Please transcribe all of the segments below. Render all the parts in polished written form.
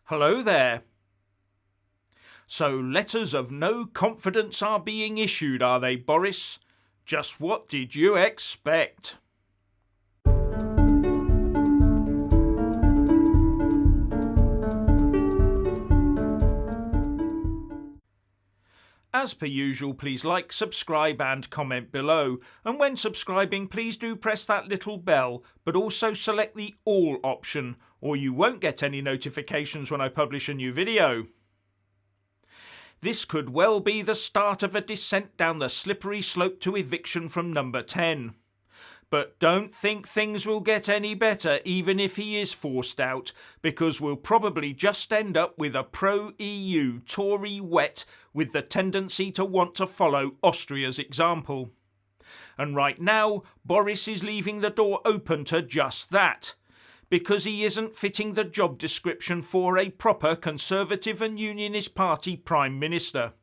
Hello there. So letters of no confidence are being issued, are they, Boris? Just what did you expect? As per usual, please like, subscribe and comment below. And when subscribing, please do press that little bell, but also select the all option, or you won't get any notifications when I publish a new video. This could well be the start of a descent down the slippery slope to eviction from number 10. But don't think things will get any better even if he is forced out, because we'll probably just end up with a pro-EU Tory wet with the tendency to want to follow Austria's example. And right now, Boris is leaving the door open to just that, because he isn't fitting the job description for a proper Conservative and Unionist Party Prime Minister.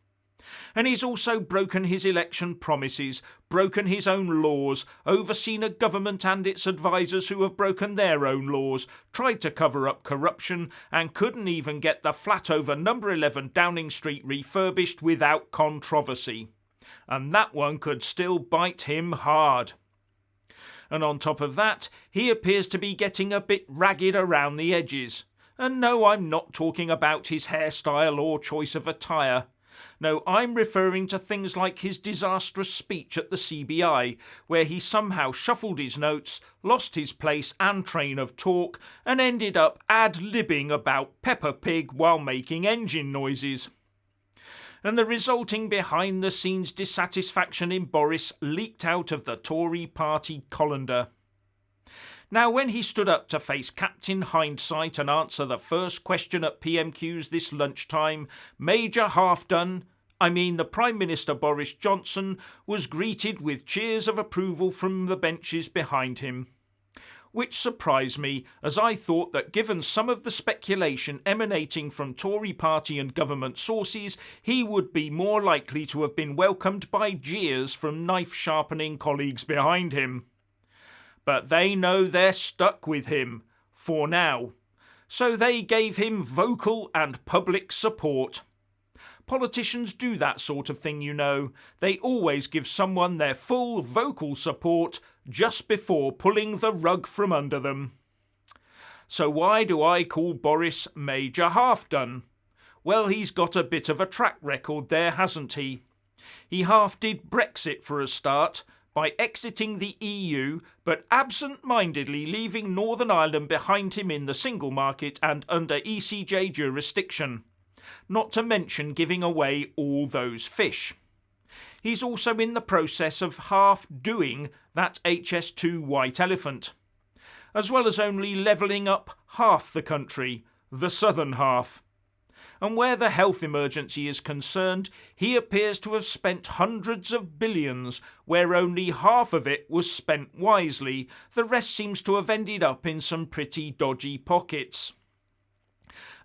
And he's also broken his election promises, broken his own laws, overseen a government and its advisers who have broken their own laws, tried to cover up corruption, and couldn't even get the flat over number 11 Downing Street refurbished without controversy. And that one could still bite him hard. And on top of that, he appears to be getting a bit ragged around the edges. And no, I'm not talking about his hairstyle or choice of attire. No, I'm referring to things like his disastrous speech at the CBI, where he somehow shuffled his notes, lost his place and train of talk, and ended up ad-libbing about Peppa Pig while making engine noises. And the resulting behind-the-scenes dissatisfaction in Boris leaked out of the Tory party colander. Now, when he stood up to face Captain Hindsight and answer the first question at PMQs this lunchtime, Major Half-Done, the Prime Minister Boris Johnson, was greeted with cheers of approval from the benches behind him. Which surprised me, as I thought that given some of the speculation emanating from Tory party and government sources, he would be more likely to have been welcomed by jeers from knife-sharpening colleagues behind him. But they know they're stuck with him, for now. So they gave him vocal and public support. Politicians do that sort of thing, you know. They always give someone their full vocal support just before pulling the rug from under them. So why do I call Boris Major Half-Done? Well, he's got a bit of a track record there, hasn't he? He half did Brexit for a start, by exiting the EU, but absent-mindedly leaving Northern Ireland behind him in the single market and under ECJ jurisdiction, not to mention giving away all those fish. He's also in the process of half-doing that HS2 white elephant, as well as only levelling up half the country, the southern half. And where the health emergency is concerned, he appears to have spent hundreds of billions, where only half of it was spent wisely. The rest seems to have ended up in some pretty dodgy pockets.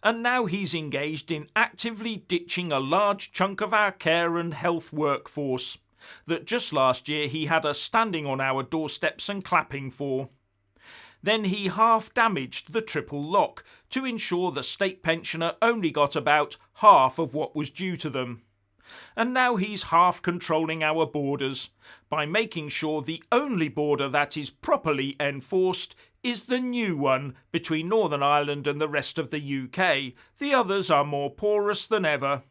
And now he's engaged in actively ditching a large chunk of our care and health workforce, that just last year he had us standing on our doorsteps and clapping for. Then he half-damaged the triple lock to ensure the state pensioner only got about half of what was due to them. And now he's half-controlling our borders by making sure the only border that is properly enforced is the new one between Northern Ireland and the rest of the UK. The others are more porous than ever.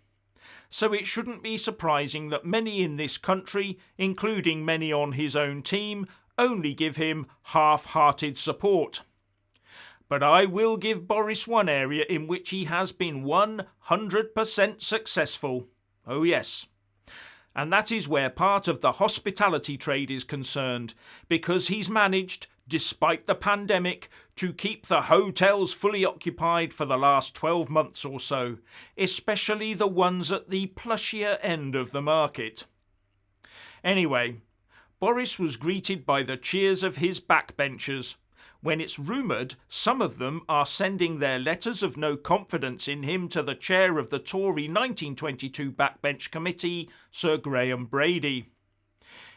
So it shouldn't be surprising that many in this country, including many on his own team, only give him half-hearted support. But I will give Boris one area in which he has been 100% successful. Oh yes. And that is where part of the hospitality trade is concerned, because he's managed, despite the pandemic, to keep the hotels fully occupied for the last 12 months or so, especially the ones at the plushier end of the market. Anyway, Boris was greeted by the cheers of his backbenchers, when it's rumoured some of them are sending their letters of no confidence in him to the chair of the Tory 1922 Backbench Committee, Sir Graham Brady.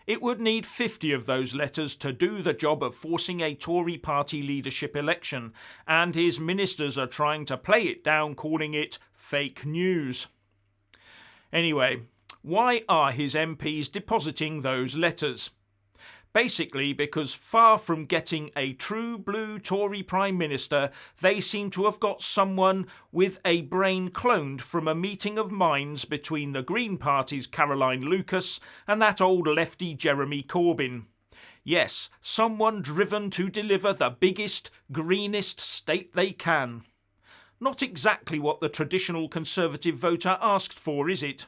It would need 50 of those letters to do the job of forcing a Tory party leadership election, and his ministers are trying to play it down, calling it fake news. Anyway, why are his MPs depositing those letters? Basically because far from getting a true blue Tory Prime Minister, they seem to have got someone with a brain cloned from a meeting of minds between the Green Party's Caroline Lucas and that old lefty Jeremy Corbyn. Yes, someone driven to deliver the biggest, greenest state they can. Not exactly what the traditional Conservative voter asked for, is it?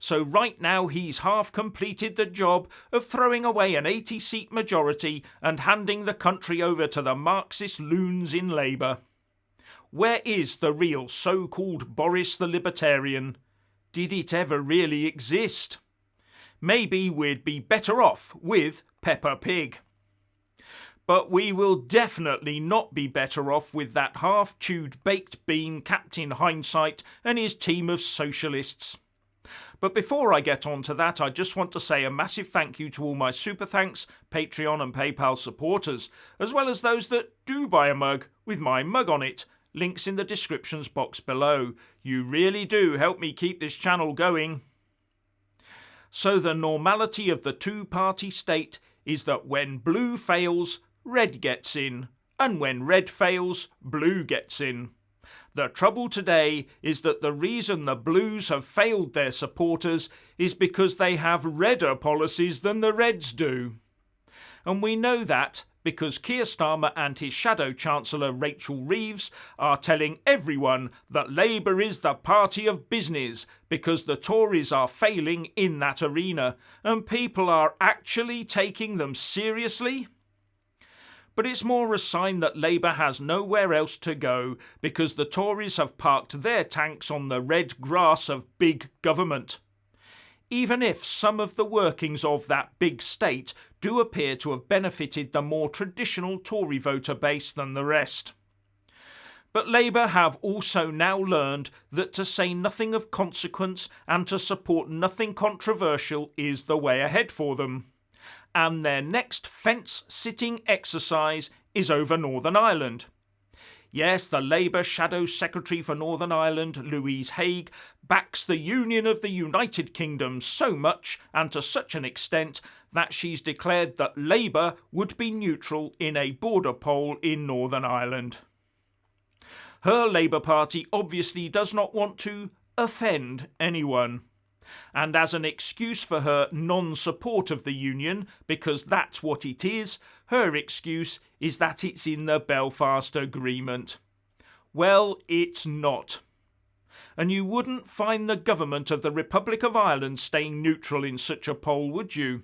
So right now he's half completed the job of throwing away an 80-seat majority and handing the country over to the Marxist loons in Labour. Where is the real so-called Boris the Libertarian? Did it ever really exist? Maybe we'd be better off with Peppa Pig. But we will definitely not be better off with that half-chewed baked bean Captain Hindsight and his team of socialists. But before I get on to that, I just want to say a massive thank you to all my Super Thanks, Patreon and PayPal supporters, as well as those that do buy a mug with my mug on it. Links in the descriptions box below. You really do help me keep this channel going. So the normality of the two-party state is that when blue fails, red gets in, and when red fails, blue gets in. The trouble today is that the reason the Blues have failed their supporters is because they have redder policies than the Reds do. And we know that because Keir Starmer and his shadow chancellor Rachel Reeves are telling everyone that Labour is the party of business because the Tories are failing in that arena and people are actually taking them seriously. But it's more a sign that Labour has nowhere else to go because the Tories have parked their tanks on the red grass of big government. Even if some of the workings of that big state do appear to have benefited the more traditional Tory voter base than the rest. But Labour have also now learned that to say nothing of consequence and to support nothing controversial is the way ahead for them. And their next fence-sitting exercise is over Northern Ireland. Yes, the Labour Shadow Secretary for Northern Ireland, Louise Haigh, backs the Union of the United Kingdom so much and to such an extent that she's declared that Labour would be neutral in a border poll in Northern Ireland. Her Labour Party obviously does not want to offend anyone. And as an excuse for her non-support of the union, because that's what it is, her excuse is that it's in the Belfast Agreement. Well, it's not. And you wouldn't find the government of the Republic of Ireland staying neutral in such a poll, would you?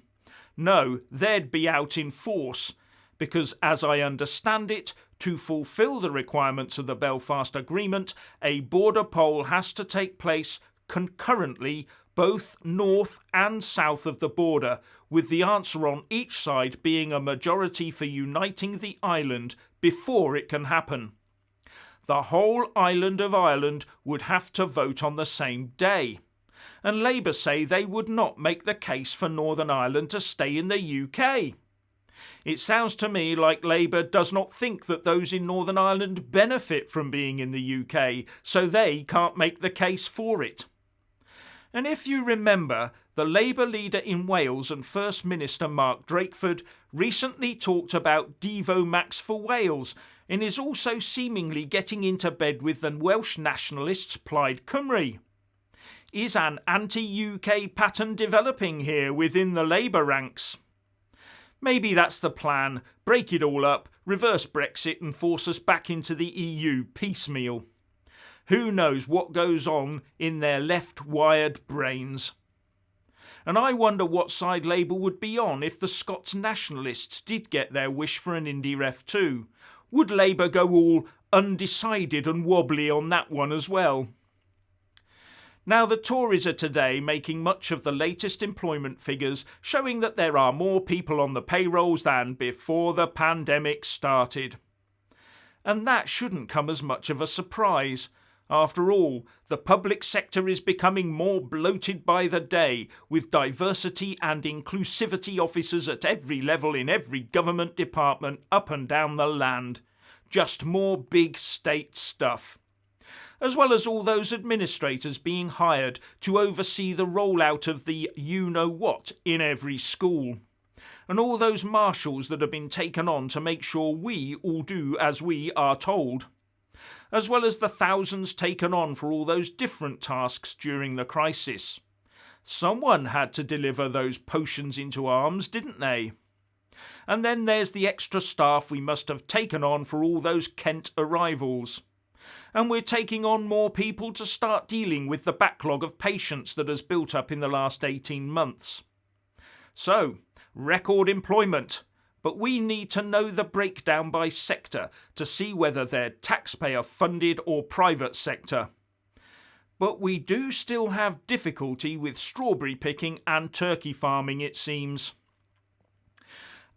No, they'd be out in force, because as I understand it, to fulfil the requirements of the Belfast Agreement, a border poll has to take place concurrently both north and south of the border, with the answer on each side being a majority for uniting the island before it can happen. The whole island of Ireland would have to vote on the same day. And Labour say they would not make the case for Northern Ireland to stay in the UK. It sounds to me like Labour does not think that those in Northern Ireland benefit from being in the UK, so they can't make the case for it. And if you remember, the Labour leader in Wales and First Minister Mark Drakeford recently talked about Devo Max for Wales and is also seemingly getting into bed with the Welsh nationalists Plaid Cymru. Is an anti-UK pattern developing here within the Labour ranks? Maybe that's the plan, break it all up, reverse Brexit and force us back into the EU piecemeal. Who knows what goes on in their left-wired brains? And I wonder what side Labour would be on if the Scots nationalists did get their wish for an Indie Ref too. Would Labour go all undecided and wobbly on that one as well? Now the Tories are today making much of the latest employment figures showing that there are more people on the payrolls than before the pandemic started. And that shouldn't come as much of a surprise. After all, the public sector is becoming more bloated by the day, with diversity and inclusivity officers at every level in every government department up and down the land. Just more big state stuff. As well as all those administrators being hired to oversee the rollout of the you-know-what in every school. And all those marshals that have been taken on to make sure we all do as we are told. As well as the thousands taken on for all those different tasks during the crisis. Someone had to deliver those potions into arms, didn't they? And then there's the extra staff we must have taken on for all those Kent arrivals. And we're taking on more people to start dealing with the backlog of patients that has built up in the last 18 months. So, record employment. But we need to know the breakdown by sector to see whether they're taxpayer funded or private sector. But we do still have difficulty with strawberry picking and turkey farming, it seems.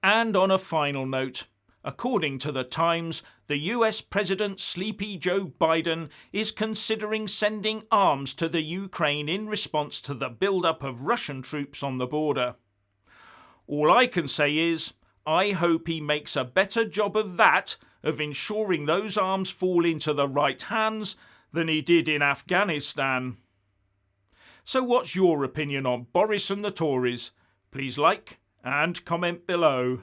And on a final note, according to the Times, the US President Sleepy Joe Biden is considering sending arms to the Ukraine in response to the build-up of Russian troops on the border. All I can say is, I hope he makes a better job of that, of ensuring those arms fall into the right hands, than he did in Afghanistan. So what's your opinion on Boris and the Tories? Please like and comment below.